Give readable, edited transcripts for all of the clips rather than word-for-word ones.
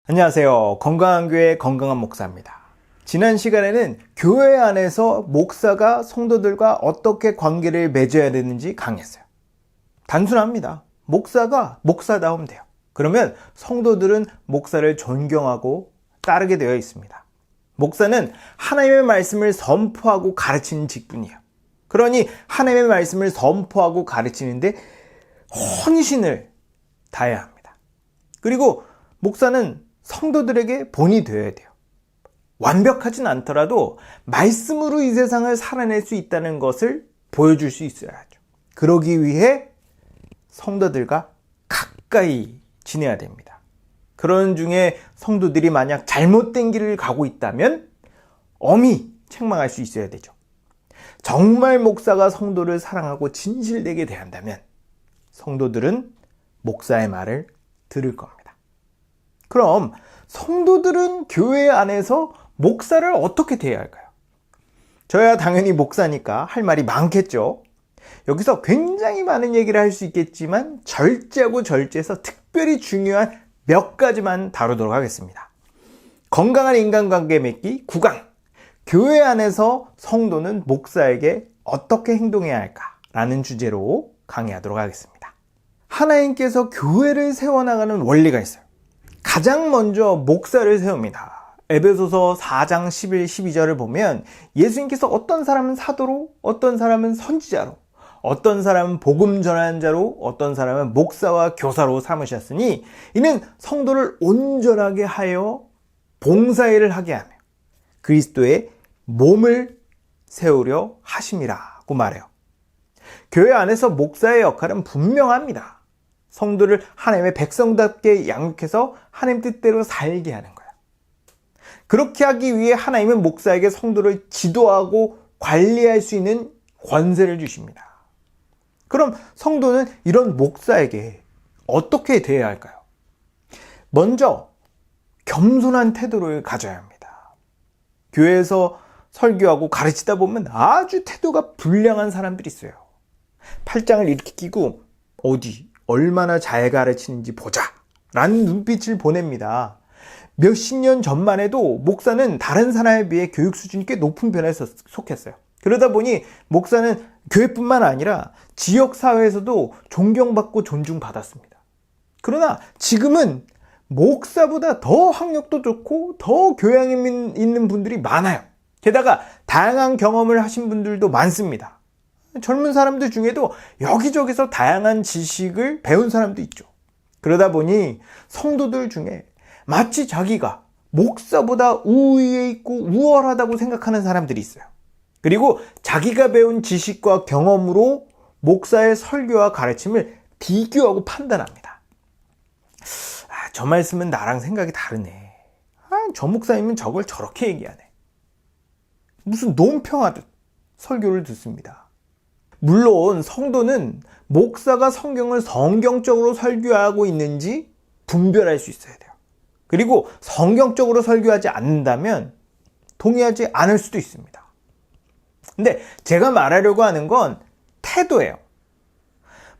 안녕하세요. 건강한 교회 건강한 목사입니다. 지난 시간에는 교회 안에서 목사가 성도들과 어떻게 관계를 맺어야 되는지 강의했어요. 단순합니다. 목사가 목사다움 돼요. 그러면 성도들은 목사를 존경하고 따르게 되어 있습니다. 목사는 하나님의 말씀을 선포하고 가르치는 직분이에요. 그러니 하나님의 말씀을 선포하고 가르치는데 헌신을 다해야 합니다. 그리고 목사는 성도들에게 본이 되어야 돼요. 완벽하진 않더라도 말씀으로 이 세상을 살아낼 수 있다는 것을 보여줄 수 있어야죠. 그러기 위해 성도들과 가까이 지내야 됩니다. 그런 중에 성도들이 만약 잘못된 길을 가고 있다면 엄히 책망할 수 있어야 되죠. 정말 목사가 성도를 사랑하고 진실되게 대한다면 성도들은 목사의 말을 들을 겁니다. 그럼 성도들은 교회 안에서 목사를 어떻게 대해야 할까요? 저야 당연히 목사니까 할 말이 많겠죠. 여기서 굉장히 많은 얘기를 할 수 있겠지만 절제하고 절제해서 특별히 중요한 몇 가지만 다루도록 하겠습니다. 건강한 인간관계 맺기 9강. 교회 안에서 성도는 목사에게 어떻게 행동해야 할까라는 주제로 강의하도록 하겠습니다. 하나님께서 교회를 세워나가는 원리가 있어요. 가장 먼저 목사를 세웁니다. 에베소서 4장 11, 12절을 보면 예수님께서 어떤 사람은 사도로, 어떤 사람은 선지자로, 어떤 사람은 복음 전하는 자로, 어떤 사람은 목사와 교사로 삼으셨으니 이는 성도를 온전하게 하여 봉사일을 하게 하며 그리스도의 몸을 세우려 하심이라고 말해요. 교회 안에서 목사의 역할은 분명합니다. 성도를 하나님의 백성답게 양육해서 하나님 뜻대로 살게 하는 거야. 그렇게 하기 위해 하나님은 목사에게 성도를 지도하고 관리할 수 있는 권세를 주십니다. 그럼 성도는 이런 목사에게 어떻게 대해야 할까요? 먼저 겸손한 태도를 가져야 합니다. 교회에서 설교하고 가르치다 보면 아주 태도가 불량한 사람들이 있어요. 팔짱을 이렇게 끼고 얼마나 잘 가르치는지 보자 라는 눈빛을 보냅니다. 몇십 년 전만 해도 목사는 다른 사람에 비해 교육 수준이 꽤 높은 편에 속했어요. 그러다 보니 목사는 교회뿐만 아니라 지역사회에서도 존경받고 존중받았습니다. 그러나 지금은 목사보다 더 학력도 좋고 더 교양 있는 분들이 많아요. 게다가 다양한 경험을 하신 분들도 많습니다. 젊은 사람들 중에도 여기저기서 다양한 지식을 배운 사람도 있죠. 그러다 보니 성도들 중에 마치 자기가 목사보다 우위에 있고 우월하다고 생각하는 사람들이 있어요. 그리고 자기가 배운 지식과 경험으로 목사의 설교와 가르침을 비교하고 판단합니다. 저 말씀은 나랑 생각이 다르네. 저 목사님은 저걸 저렇게 얘기하네. 무슨 논평하듯 설교를 듣습니다. 물론 성도는 목사가 성경을 성경적으로 설교하고 있는지 분별할 수 있어야 돼요. 그리고 성경적으로 설교하지 않는다면 동의하지 않을 수도 있습니다. 근데 제가 말하려고 하는 건 태도예요.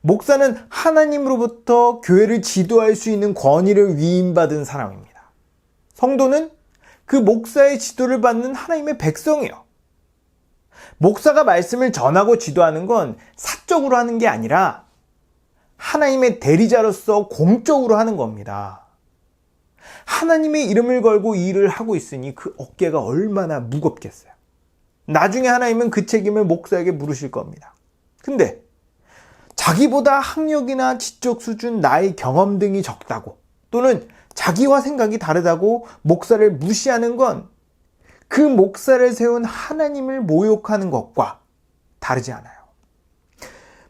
목사는 하나님으로부터 교회를 지도할 수 있는 권위를 위임받은 사람입니다. 성도는 그 목사의 지도를 받는 하나님의 백성이에요. 목사가 말씀을 전하고 지도하는 건 사적으로 하는 게 아니라 하나님의 대리자로서 공적으로 하는 겁니다. 하나님의 이름을 걸고 이 일을 하고 있으니 그 어깨가 얼마나 무겁겠어요. 나중에 하나님은 그 책임을 목사에게 물으실 겁니다. 근데 자기보다 학력이나 지적 수준, 나이, 경험 등이 적다고 또는 자기와 생각이 다르다고 목사를 무시하는 건 그 목사를 세운 하나님을 모욕하는 것과 다르지 않아요.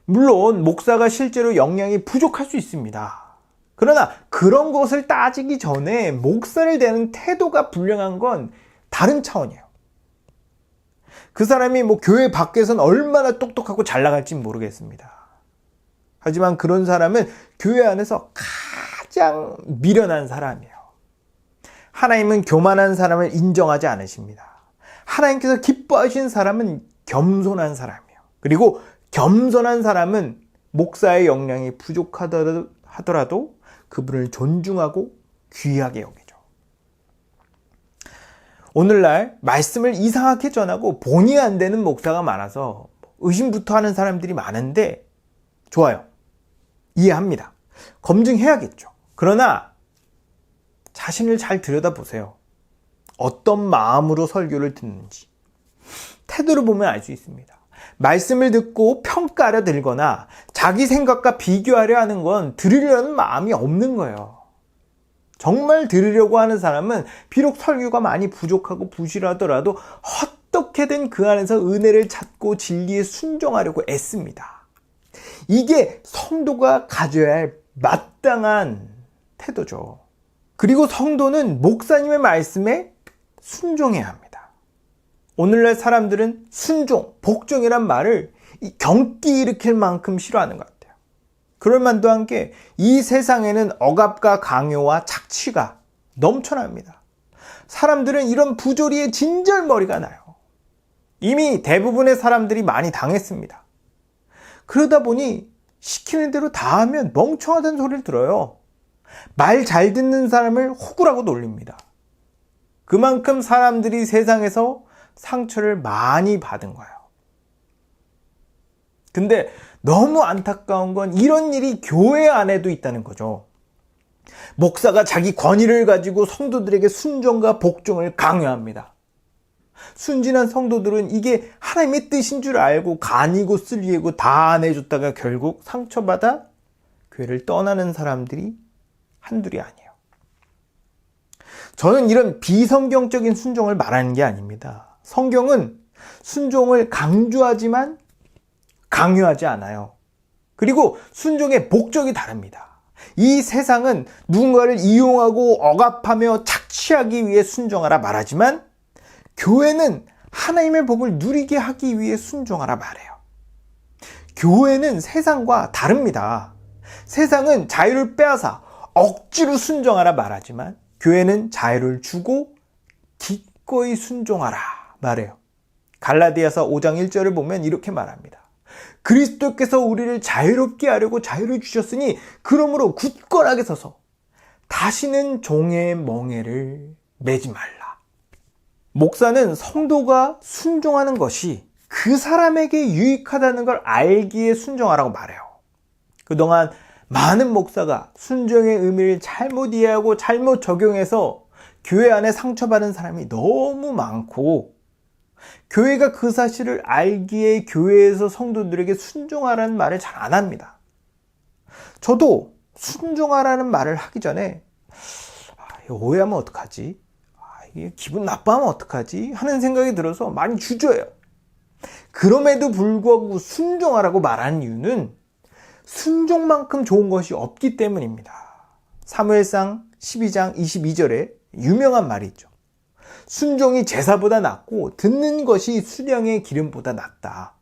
물론 목사가 실제로 역량이 부족할 수 있습니다. 그러나 그런 것을 따지기 전에 목사를 대하는 태도가 불량한 건 다른 차원이에요. 그 사람이 교회 밖에선 얼마나 똑똑하고 잘 나갈진 모르겠습니다. 하지만 그런 사람은 교회 안에서 가장 미련한 사람이에요. 하나님은 교만한 사람을 인정하지 않으십니다. 하나님께서 기뻐하신 사람은 겸손한 사람이에요. 그리고 겸손한 사람은 목사의 역량이 부족하더라도 그분을 존중하고 귀하게 여기죠. 오늘날 말씀을 이상하게 전하고 본의 안 되는 목사가 많아서 의심부터 하는 사람들이 많은데 좋아요. 이해합니다. 검증해야겠죠. 그러나 자신을 잘 들여다보세요. 어떤 마음으로 설교를 듣는지 태도를 보면 알 수 있습니다. 말씀을 듣고 평가하려 들거나 자기 생각과 비교하려 하는 건 들으려는 마음이 없는 거예요. 정말 들으려고 하는 사람은 비록 설교가 많이 부족하고 부실하더라도 어떻게든 그 안에서 은혜를 찾고 진리에 순종하려고 애씁니다. 이게 성도가 가져야 할 마땅한 태도죠. 그리고 성도는 목사님의 말씀에 순종해야 합니다. 오늘날 사람들은 순종, 복종이란 말을 경기 일으킬 만큼 싫어하는 것 같아요. 그럴 만도 한 게 이 세상에는 억압과 강요와 착취가 넘쳐납니다. 사람들은 이런 부조리에 진절머리가 나요. 이미 대부분의 사람들이 많이 당했습니다. 그러다 보니 시키는 대로 다 하면 멍청하다는 소리를 들어요. 말 잘 듣는 사람을 호구라고 놀립니다. 그만큼 사람들이 세상에서 상처를 많이 받은 거예요. 근데 너무 안타까운 건 이런 일이 교회 안에도 있다는 거죠. 목사가 자기 권위를 가지고 성도들에게 순종과 복종을 강요합니다. 순진한 성도들은 이게 하나님의 뜻인 줄 알고 간이고 쓸리고 다 안 해줬다가 결국 상처받아 교회를 떠나는 사람들이 한둘이 아니에요. 저는 이런 비성경적인 순종을 말하는 게 아닙니다. 성경은 순종을 강조하지만 강요하지 않아요. 그리고 순종의 목적이 다릅니다. 이 세상은 누군가를 이용하고 억압하며 착취하기 위해 순종하라 말하지만 교회는 하나님의 복을 누리게 하기 위해 순종하라 말해요. 교회는 세상과 다릅니다. 세상은 자유를 빼앗아 억지로 순종하라 말하지만 교회는 자유를 주고 기꺼이 순종하라 말해요. 갈라디아서 5장 1절을 보면 이렇게 말합니다. 그리스도께서 우리를 자유롭게 하려고 자유를 주셨으니 그러므로 굳건하게 서서 다시는 종의 멍에를 매지 말라. 목사는 성도가 순종하는 것이 그 사람에게 유익하다는 걸 알기에 순종하라고 말해요. 그동안 많은 목사가 순종의 의미를 잘못 이해하고 잘못 적용해서 교회 안에 상처받은 사람이 너무 많고 교회가 그 사실을 알기에 교회에서 성도들에게 순종하라는 말을 잘 안 합니다. 저도 순종하라는 말을 하기 전에 이거 오해하면 어떡하지? 이게 기분 나빠하면 어떡하지? 하는 생각이 들어서 많이 주저해요. 그럼에도 불구하고 순종하라고 말하는 이유는 순종만큼 좋은 것이 없기 때문입니다. 사무엘상 12장 22절에 유명한 말이 있죠. 순종이 제사보다 낫고 듣는 것이 수령의 기름보다 낫다.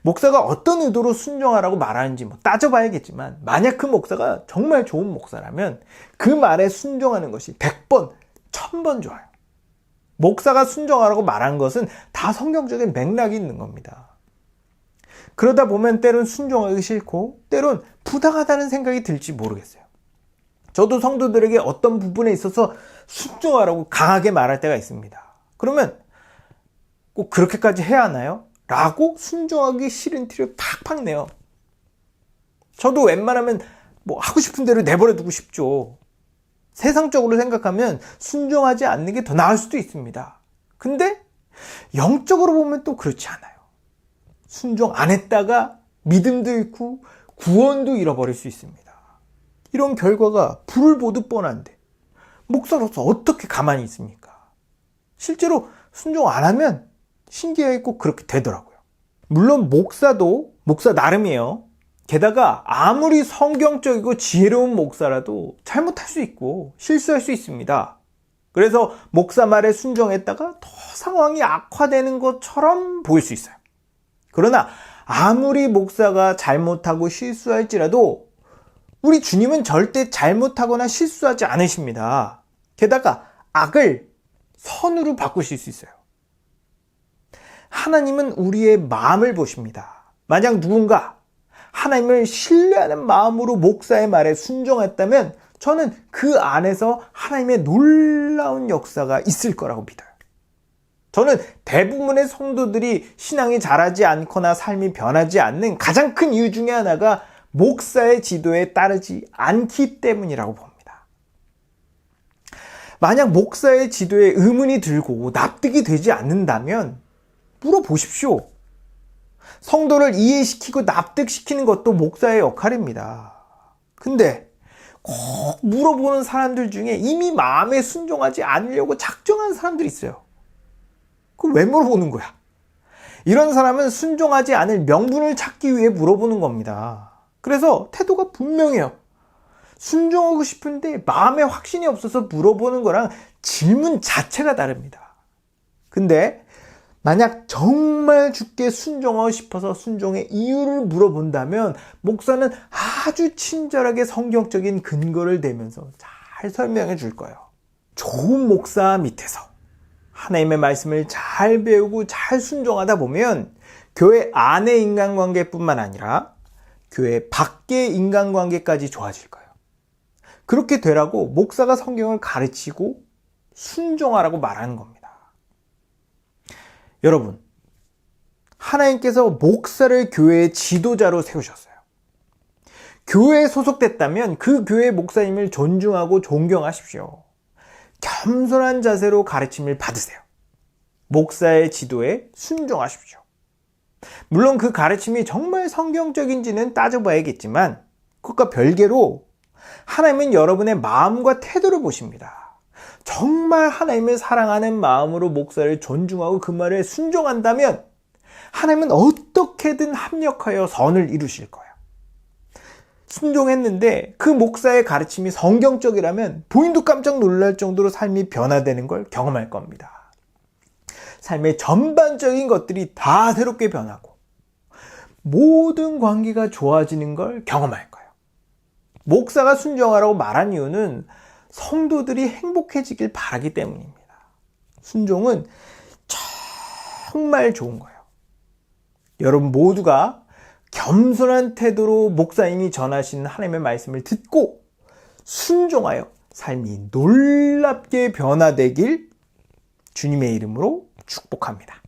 목사가 어떤 의도로 순종하라고 말하는지 따져봐야겠지만 만약 그 목사가 정말 좋은 목사라면 그 말에 순종하는 것이 100번, 1000번 좋아요. 목사가 순종하라고 말한 것은 다 성경적인 맥락이 있는 겁니다. 그러다 보면 때론 순종하기 싫고 때론 부당하다는 생각이 들지 모르겠어요. 저도 성도들에게 어떤 부분에 있어서 순종하라고 강하게 말할 때가 있습니다. 그러면 꼭 그렇게까지 해야 하나요? 라고 순종하기 싫은 티를 팍팍 내요. 저도 웬만하면 하고 싶은 대로 내버려 두고 싶죠. 세상적으로 생각하면 순종하지 않는 게 더 나을 수도 있습니다. 근데 영적으로 보면 또 그렇지 않아요. 순종 안 했다가 믿음도 잃고 구원도 잃어버릴 수 있습니다. 이런 결과가 불을 보듯 뻔한데 목사로서 어떻게 가만히 있습니까? 실제로 순종 안 하면 신기하게 꼭 그렇게 되더라고요. 물론 목사도 목사 나름이에요. 게다가 아무리 성경적이고 지혜로운 목사라도 잘못할 수 있고 실수할 수 있습니다. 그래서 목사 말에 순종했다가 더 상황이 악화되는 것처럼 보일 수 있어요. 그러나 아무리 목사가 잘못하고 실수할지라도 우리 주님은 절대 잘못하거나 실수하지 않으십니다. 게다가 악을 선으로 바꾸실 수 있어요. 하나님은 우리의 마음을 보십니다. 만약 누군가 하나님을 신뢰하는 마음으로 목사의 말에 순종했다면 저는 그 안에서 하나님의 놀라운 역사가 있을 거라고 믿어요. 저는 대부분의 성도들이 신앙이 자라지 않거나 삶이 변하지 않는 가장 큰 이유 중에 하나가 목사의 지도에 따르지 않기 때문이라고 봅니다. 만약 목사의 지도에 의문이 들고 납득이 되지 않는다면 물어보십시오. 성도를 이해시키고 납득시키는 것도 목사의 역할입니다. 근데 꼭 물어보는 사람들 중에 이미 마음에 순종하지 않으려고 작정한 사람들이 있어요. 그럼 왜 물어보는 거야? 이런 사람은 순종하지 않을 명분을 찾기 위해 물어보는 겁니다. 그래서 태도가 분명해요. 순종하고 싶은데 마음에 확신이 없어서 물어보는 거랑 질문 자체가 다릅니다. 근데 만약 정말 주께 순종하고 싶어서 순종의 이유를 물어본다면 목사는 아주 친절하게 성경적인 근거를 대면서 잘 설명해 줄 거예요. 좋은 목사 밑에서 하나님의 말씀을 잘 배우고 잘 순종하다 보면 교회 안의 인간관계뿐만 아니라 교회 밖의 인간관계까지 좋아질 거예요. 그렇게 되라고 목사가 성경을 가르치고 순종하라고 말하는 겁니다. 여러분, 하나님께서 목사를 교회의 지도자로 세우셨어요. 교회에 소속됐다면 그 교회 목사님을 존중하고 존경하십시오. 겸손한 자세로 가르침을 받으세요. 목사의 지도에 순종하십시오. 물론 그 가르침이 정말 성경적인지는 따져봐야겠지만 그것과 별개로 하나님은 여러분의 마음과 태도를 보십니다. 정말 하나님을 사랑하는 마음으로 목사를 존중하고 그 말에 순종한다면 하나님은 어떻게든 합력하여 선을 이루실 거예요. 순종했는데 그 목사의 가르침이 성경적이라면 본인도 깜짝 놀랄 정도로 삶이 변화되는 걸 경험할 겁니다. 삶의 전반적인 것들이 다 새롭게 변하고 모든 관계가 좋아지는 걸 경험할 거예요. 목사가 순종하라고 말한 이유는 성도들이 행복해지길 바라기 때문입니다. 순종은 정말 좋은 거예요. 여러분 모두가 겸손한 태도로 목사님이 전하신 하나님의 말씀을 듣고 순종하여 삶이 놀랍게 변화되길 주님의 이름으로 축복합니다.